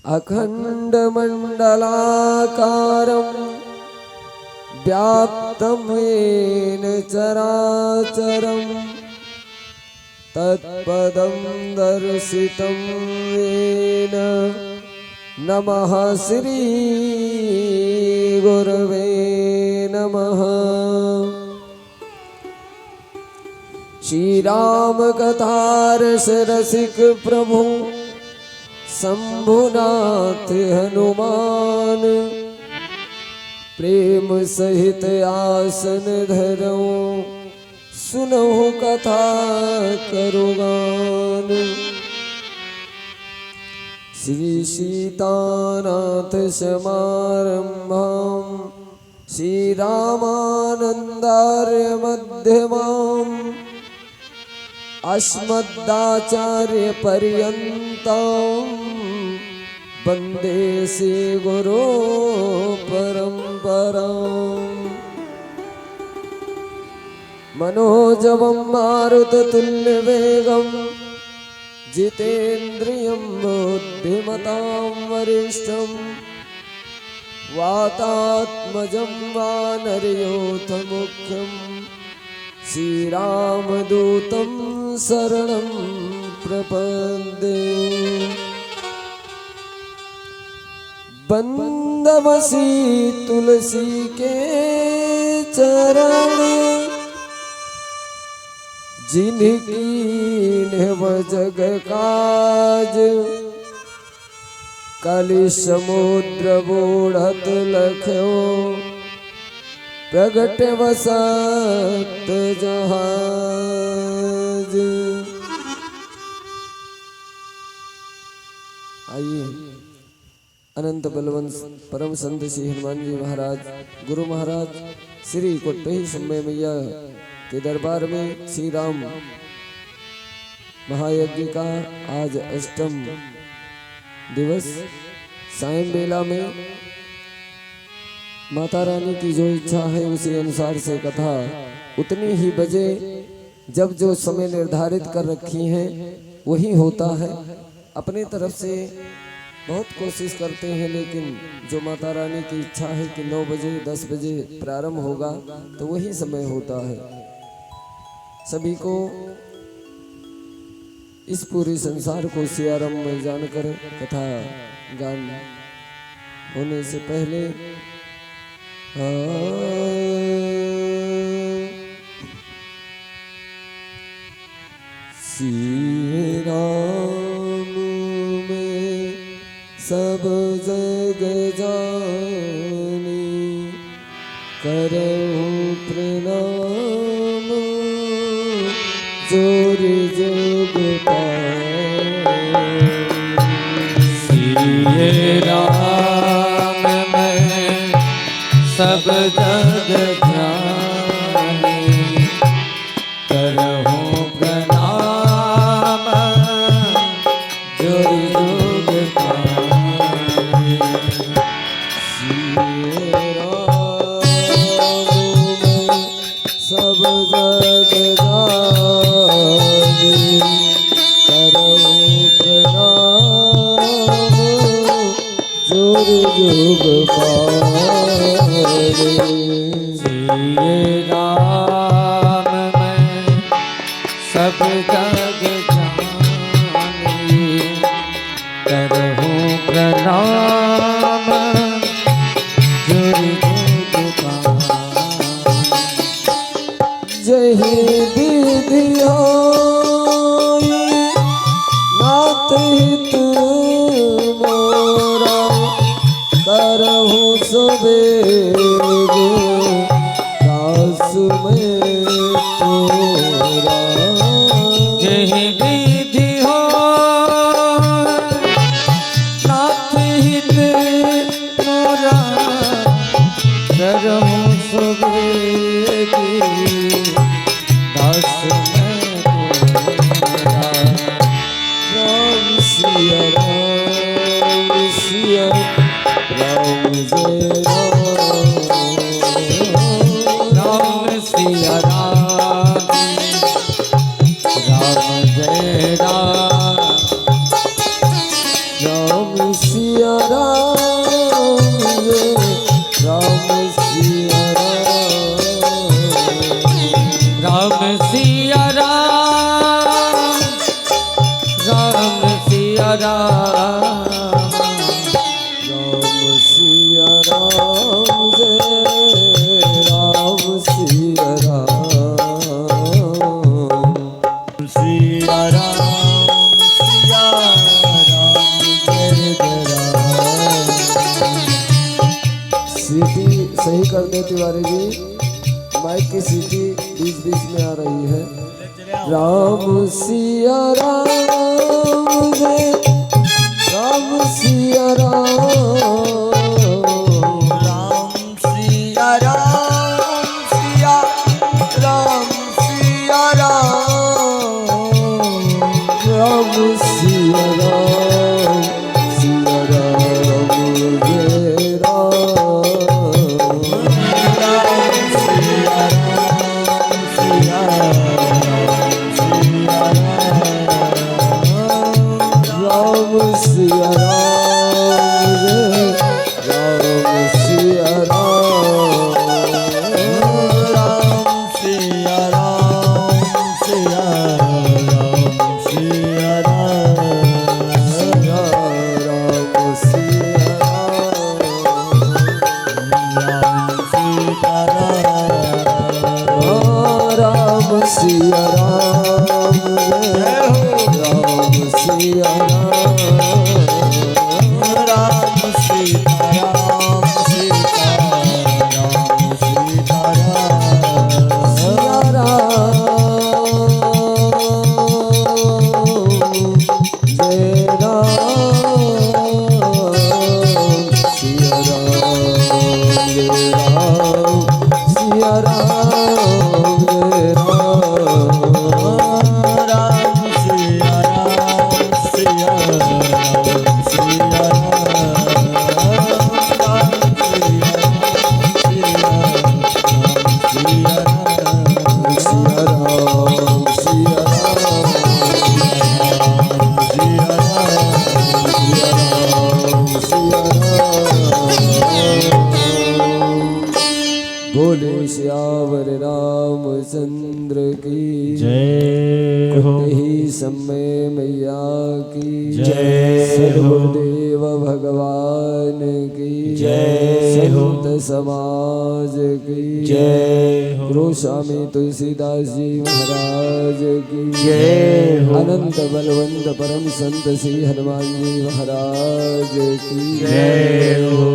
अखण्डमण्डलाकारं व्याप्तं येन चराचरं तत्पदं दर्शितं येन नमः श्री गुरवे नमः। श्री राम कथारस रसिक प्रभु शंभुनाथ हनुमान प्रेम सहित आसन धरो सुनो कथा करो गान। श्री सीतानाथ समारंभां श्री रामानंदार्य मध्यमाम् अस्मदाचार्य पर्यन्तं वन्दे श्री गुरो परम्पराम्। मनोजवं मारुततुल्यवेगं जितेन्द्रियं बुद्धिमतां वरिष्ठं वातात्मजं वानरयोथमुख्यं श्रीरामदूतं शरणं प्रपद्ये। बंदवसी तुलसी के चरण जिनकी नेव जग काज कलि समुद्र बूढ़त लख्यो प्रगट वसत जहाज। आइए अनंत बलवंत परम संत श्री हनुमान जी महाराज गुरु महाराज श्री कोटही समय मैया के दरबार में श्री राम महायज्ञ का आज अष्टम दिवस सायं बेला में माता रानी की जो इच्छा है उसी अनुसार से कथा उतनी ही बजे जब जो समय निर्धारित कर रखी हैं वही होता है। अपने तरफ से बहुत कोशिश करते हैं लेकिन जो माता रानी की इच्छा है कि 9 बजे 10 बजे प्रारंभ होगा तो वही समय होता है। सभी को इस पूरे संसार को सियाराम में जानकर कथा गान होने से पहले श्री राम में सब जग जानी करऊं प्रणाम जोर जोग पाए। श्री राम में सब जग जानी करहूं प्रणाम जोर जोग पाए। सब जग जानी करऊं प्रणाम जोर जोग पाए। श्री राम में सब जग जानी करहूं प्रणाम जोर जोग पाए। जही विधि होई नाथ हित मोरा करहूं सुबेग दास में तोरा। जही विधि हो नाथ हित मोरा करहूं सुबेगी दास में तोरा। राम सिया राम सिया राम जय राम राम सिया राम राम जय राम राम सिया राम सिया राम राम सिया राम जय राम सिया राम सिया राम जय जय राम। सीटी सही कर दे तिवारी जी, माइक की सीटी बीच बीच में आ रही है। राम सिया राम जय राम सिया राम राम सिया राम सिया राम सिया राम राम सिया राम सिया राम जय राम राम सिया राम सिया राम सिया राम जय राम सिया राम राम सिया राम सिया राम सिया राम राम सिया राम सिया राम राम सिया राम सीताराम सीताराम सीताराम सिया राम जय राम सिया राम जय राम सिया राम जय राम राम सिया राम सिया राम सिया सिया राम सिया राम सिया राम बोले श्यावर रामचंद्र की जय हो ही समय मैया की जय हो। सद्गुरुदेव भगवान की जय हो। संत समाज की जय हो। गोस्वामी तुलसीदास जी महाराज की जय हो। अनंत बलवंत परम संत श्री हनुमान जी महाराज की जय हो।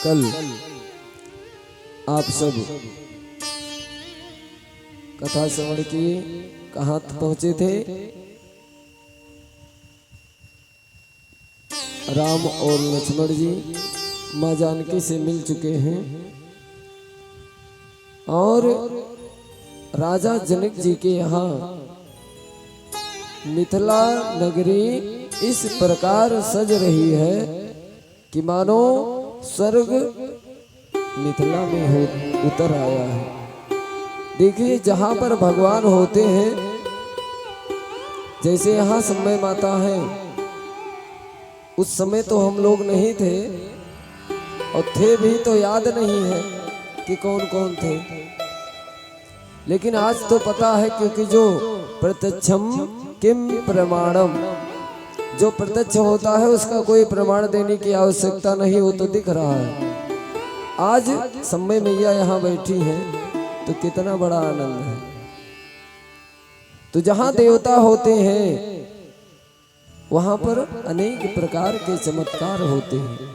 कल आप सब कथा श्रवण की कहाँ पहुंचे थे? राम और लक्ष्मण जी माँ जानकी से मिल चुके हैं और राजा जनक जी के यहाँ मिथिला नगरी इस प्रकार सज रही है कि मानो स्वर्ग मिथिला में हो उतर आया है। देखिए जहाँ पर भगवान होते हैं, जैसे यहाँ समय माता है, उस समय तो हम लोग नहीं थे और थे भी तो याद नहीं है कि कौन कौन थे, लेकिन आज तो पता है क्योंकि जो प्रत्यक्षम किम प्रमाणम, जो प्रत्यक्ष होता है उसका कोई प्रमाण देने की आवश्यकता नहीं, वो तो दिख रहा है। आज समय मैया यहाँ बैठी हैं तो कितना बड़ा आनंद है। तो जहाँ देवता होते हैं वहाँ पर अनेक प्रकार के चमत्कार होते हैं।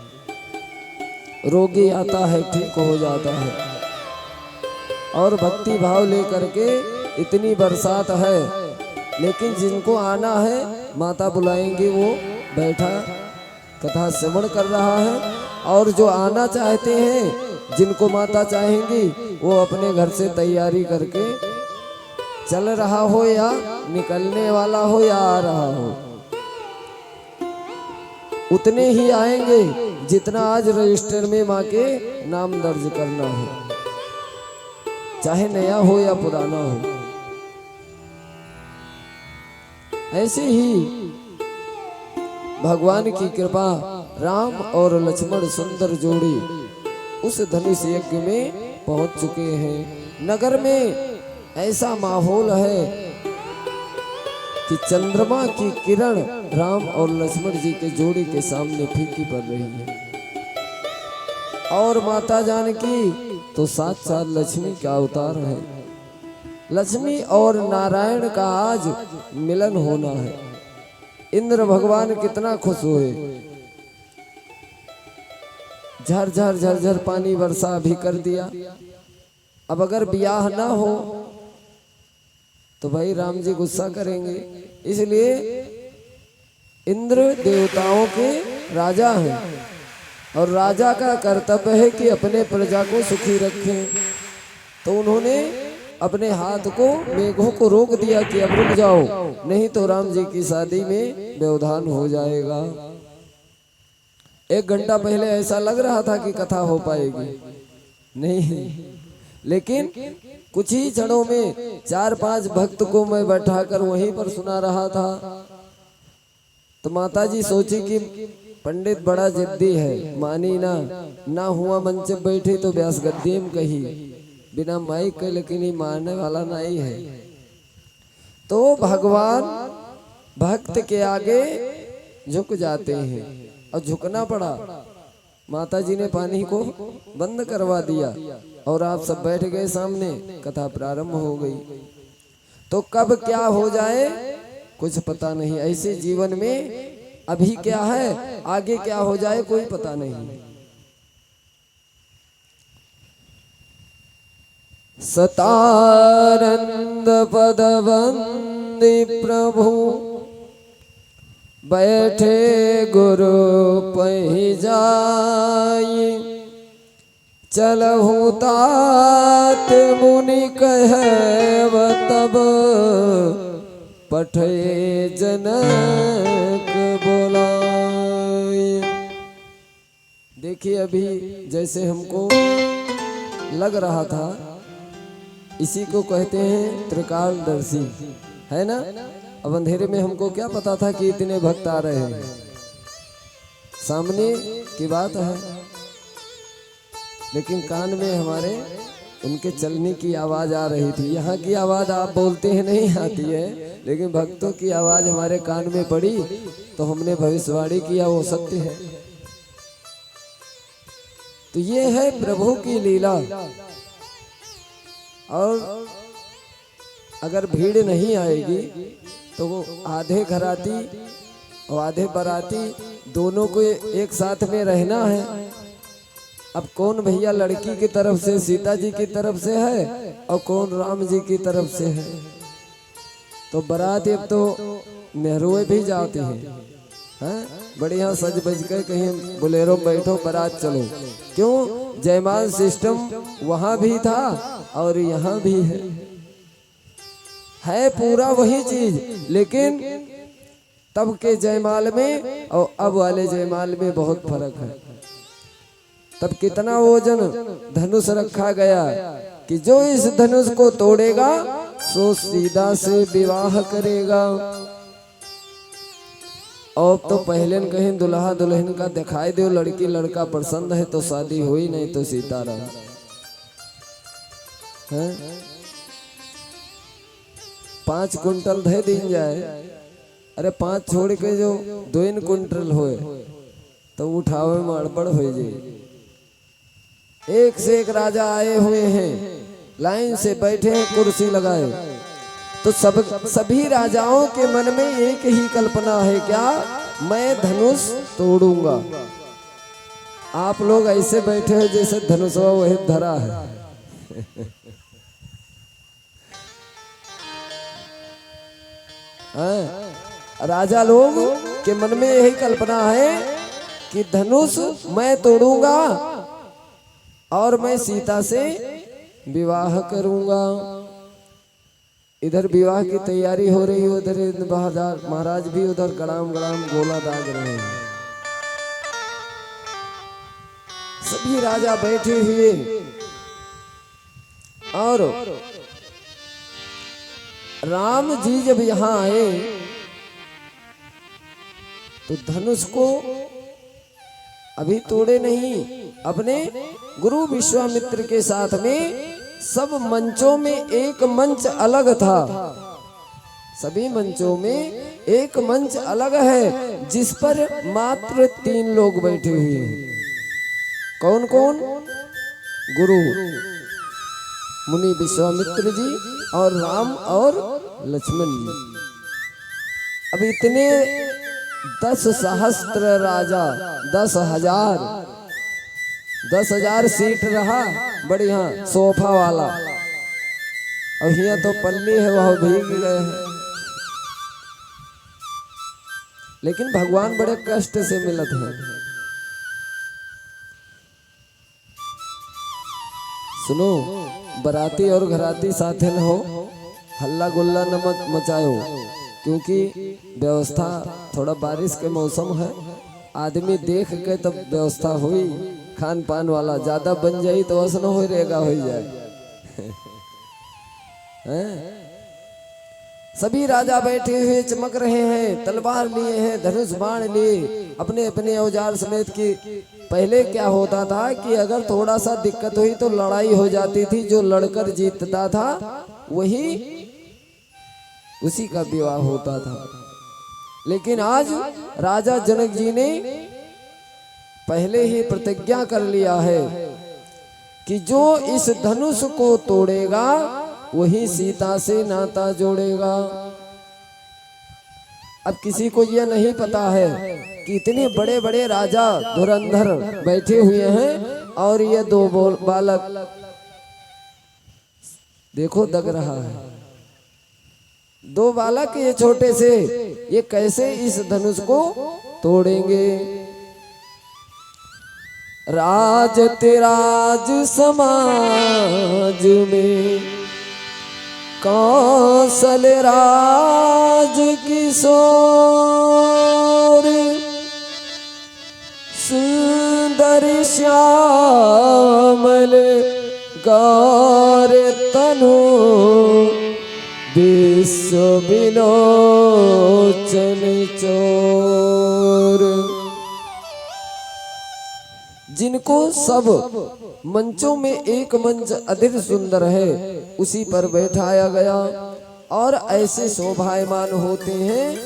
रोगी आता है ठीक हो जाता है, और भक्ति भाव लेकर के इतनी बरसात है, लेकिन जिनको आना है माता बुलाएंगे वो बैठा कथा श्रवण कर रहा है, और जो आना चाहते हैं जिनको माता चाहेंगी वो अपने घर से तैयारी करके चल रहा हो या निकलने वाला हो या आ रहा हो, उतने ही आएंगे जितना आज रजिस्टर में माँ के नाम दर्ज करना हो, चाहे नया हो या पुराना हो। ऐसे ही भगवान की कृपा राम और लक्ष्मण सुंदर जोड़ी उस धनुष यज्ञ में पहुंच चुके हैं। नगर में ऐसा माहौल है कि चंद्रमा की किरण राम और लक्ष्मण जी के जोड़ी के सामने फीकी पड़ रही है। और माता जानकी तो साक्षात लक्ष्मी का अवतार है। लक्ष्मी और नारायण का आज मिलन होना है। इंद्र भगवान कितना खुश हुए। झरझर झरझर पानी वर्षा भी कर दिया। अब अगर ब्याह ना हो तो भाई राम जी गुस्सा करेंगे, इसलिए इंद्र देवताओं के राजा हैं और राजा का कर्तव्य है कि अपने प्रजा को सुखी रखें। तो उन्होंने अपने हाथ को मेघों को रोक दिया कि अब रुक जाओ, नहीं तो राम जी की शादी में व्यवधान हो जाएगा। 1 घंटा पहले ऐसा लग रहा था कि कथा हो पाएगी, नहीं, लेकिन कुछ ही क्षणों में 4-5 भक्त को मैं बैठाकर वहीं पर सुना रहा था। तो माताजी सोची कि पंडित बड़ा जिद्दी है, मानी ना हुआ मंच बैठे तो व्यास गद्दी में कही बिना माइक के, लेकिन ही मारने वाला नहीं है। तो भगवान भक्त के आगे झुक जाते हैं और झुकना पड़ा। माता जी ने पानी को बंद करवा दिया और आप सब बैठ गए सामने, कथा प्रारंभ हो गई। तो कब क्या हो जाए कुछ पता नहीं। ऐसे जीवन में अभी क्या है, आगे क्या हो जाए कोई पता नहीं। सतानंद पदवंदी प्रभु बैठे गुरु पहि जाई, चलहु तात मुनि कहव तब पठे जनक बोलाए। देखिए अभी जैसे हमको लग रहा था, इसी को कहते हैं त्रिकालदर्शी, है ना। अब अंधेरे में हमको क्या पता था कि इतने भक्त आ रहे हैं, सामने की बात है, लेकिन कान में हमारे उनके चलने की आवाज आ रही थी। यहाँ की आवाज आप बोलते हैं नहीं आती है, लेकिन भक्तों की आवाज हमारे कान में पड़ी तो हमने भविष्यवाणी किया वो सत्य है। तो ये है प्रभु की लीला। और अगर भीड़ नहीं आएगी तो वो आधे घराती और आधे बाराती दोनों को एक साथ में रहना है। अब कौन भैया लड़की की तरफ से सीता जी की तरफ से है और कौन राम जी की तरफ से है। तो बारात अब तो मेहरुए भी जाती हैं, बढ़िया सज बज कर कहीं बोलेरो बैठो बारात चलो। क्यों, जयमाल सिस्टम वहां भी था और यहाँ भी है पूरा वही चीज, लेकिन तब के जयमाल में और अब वाले जयमाल में बहुत फर्क है। तब कितना वजन धनुष रखा गया कि जो इस धनुष को तोड़ेगा सो सीधा से विवाह करेगा। और तो पहले कहीं दुल्हा दुल्हन का दिखाई दो, लड़की लड़का पसंद है तो शादी हुई, नहीं तो सीताराम है। 5 कुंटल दे दिन जाए, अरे 5 छोड़ के जो 2 कुंटल होए तो उठावे में अड़बड़ हो जाए। एक से एक राजा आए हुए हैं, लाइन से बैठे हैं कुर्सी लगाए। तो सभी राजाओं के मन में एक ही कल्पना है, क्या, मैं धनुष तोड़ूंगा। आप लोग ऐसे बैठे हो जैसे धनुष वही धरा है। राजा लोग के मन में यही कल्पना है कि धनुष मैं तोड़ूंगा और मैं सीता से विवाह करूंगा। इधर विवाह की तैयारी हो रही है, उधर महाराज भी उधर गड़ाम गड़ाम गोला दाग रहे हैं। सभी राजा बैठे हुए और राम जी जब यहाँ आए तो धनुष को अभी तोड़े नहीं। अपने गुरु विश्वामित्र के साथ में सब मंचों में एक मंच अलग था। सभी मंचों में एक मंच अलग है जिस पर मात्र 3 लोग बैठे हुए हैं। कौन कौन? गुरु मुनि विश्वामित्र जी और राम और लक्ष्मण जी। अब इतने 10 सहस्त्र राजा, 10,000 सीट रहा बढ़िया सोफा वाला। अब यहाँ तो पल्ली है वह भीग गए हैं। लेकिन भगवान बड़े कष्ट से मिलत है। सुनो, बराती और घराती साथे न हो, हल्ला गुल्ला न मचाओ, क्योंकि व्यवस्था थोड़ा बारिश के मौसम है, आदमी देख के तब व्यवस्था हुई। खान पान वाला ज्यादा बन जाई तो ऐसा न हो रहेगा हो जाए। सभी राजा बैठे हुए चमक रहे हैं, तलवार लिए हैं, धनुष बाण लिए, अपने अपने औजार समेत की। पहले क्या होता था कि अगर थोड़ा सा दिक्कत हुई तो लड़ाई हो जाती थी। जो लड़कर जीतता था वही उसी का विवाह होता था। लेकिन आज राजा जनक जी ने पहले ही प्रतिज्ञा कर लिया है कि जो इस धनुष को तोड़ेगा वही सीता से नाता जोड़ेगा। अब किसी को यह नहीं पता है कि इतने बड़े बड़े राजा धुरंधर बैठे हुए हैं और ये 2 बालक देखो दग रहा है। 2 बालक ये छोटे से, ये कैसे इस धनुष को तोड़ेंगे? राज तिराज समाज में कौशल राज किशोर, सुंदर श्यामल गौर तनु, विश्व विलोचन चोर। जिनको सब मंचों में एक मंच अधिक सुंदर है उसी पर बैठाया गया, और ऐसे शोभायमान होते हैं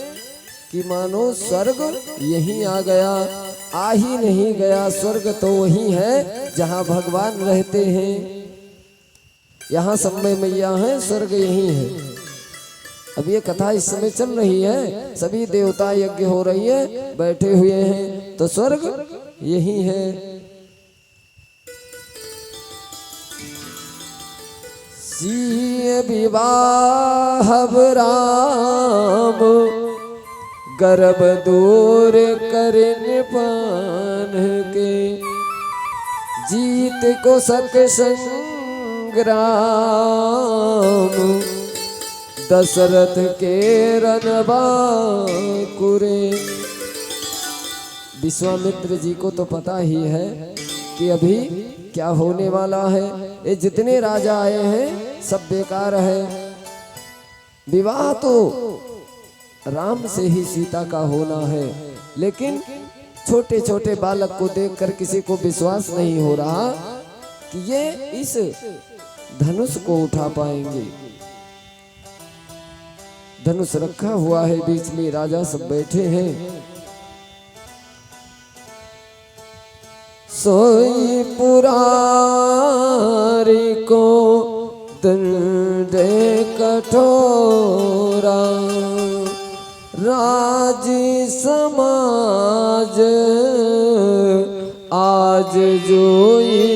कि मानो स्वर्ग यहीं आ गया। आ ही नहीं गया, स्वर्ग तो वही है जहाँ भगवान रहते हैं। यहाँ सब में मैया है, स्वर्ग यही है। अब ये कथा इस समय चल रही है, सभी देवता यज्ञ हो रही है, बैठे हुए हैं, तो स्वर्ग यही है। सीय विवाह राम गर्भ दूर करिन पान के, जीत को सक संग्राम दशरथ के रनबाकुरे। विश्वामित्र जी को तो पता ही है कि अभी क्या होने वाला है। ये जितने राजा आए हैं सब बेकार है। विवाह तो राम से ही सीता का होना है, लेकिन छोटे छोटे बालक को देखकर किसी को विश्वास नहीं हो रहा कि ये इस धनुष को उठा पाएंगे। धनुष रखा हुआ है बीच में, राजा सब बैठे हैं। सोई पुरारी को दंड कठोरा, राज समाज आज जोई